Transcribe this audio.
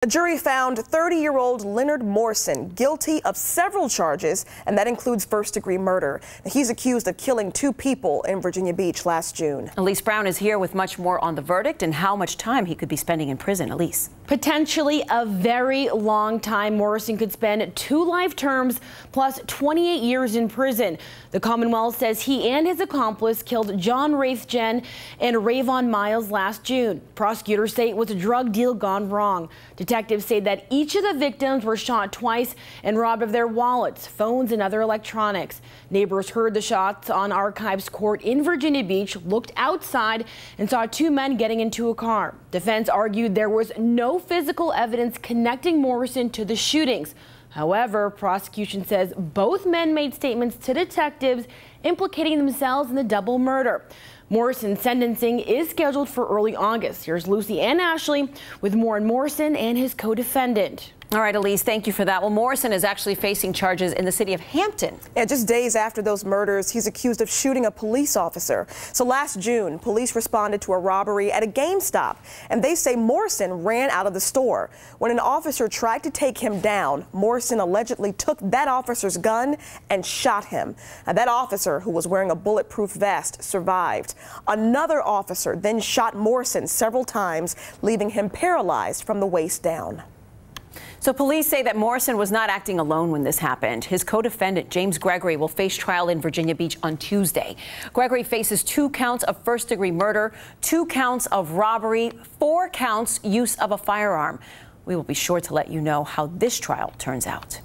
A jury found 30-year-old Leonard Morrison guilty of several charges, and that includes first-degree murder. He's accused of killing 2 people in Virginia Beach last June. Elise Brown is here with much more on the verdict and how much time he could be spending in prison. Elise. Potentially a very long time. Morrison could spend 2 life terms plus 28 years in prison. The Commonwealth says he and his accomplice killed John Raithjen and Rayvon Miles last June. Prosecutors say it was a drug deal gone wrong. Detectives say that each of the victims were shot twice and robbed of their wallets, phones, and other electronics. Neighbors heard the shots on Archives Court in Virginia Beach, looked outside, and saw 2 men getting into a car. Defense argued there was no physical evidence connecting Morrison to the shootings. However, prosecution says both men made statements to detectives implicating themselves in the double murder. Morrison's sentencing is scheduled for early August. Here's Lucy and Ashley with more on Morrison and his co-defendant. All right, Elise, thank you for that. Well, Morrison is actually facing charges in the city of Hampton. And just days after those murders, he's accused of shooting a police officer. So last June, police responded to a robbery at a GameStop, and they say Morrison ran out of the store. When an officer tried to take him down, Morrison allegedly took that officer's gun and shot him. Now, that officer, who was wearing a bulletproof vest, survived. Another officer then shot Morrison several times, leaving him paralyzed from the waist down. So police say that Morrison was not acting alone when this happened. His co-defendant, James Gregory, will face trial in Virginia Beach on Tuesday. Gregory faces 2 counts of first-degree murder, 2 counts of robbery, 4 counts use of a firearm. We will be sure to let you know how this trial turns out.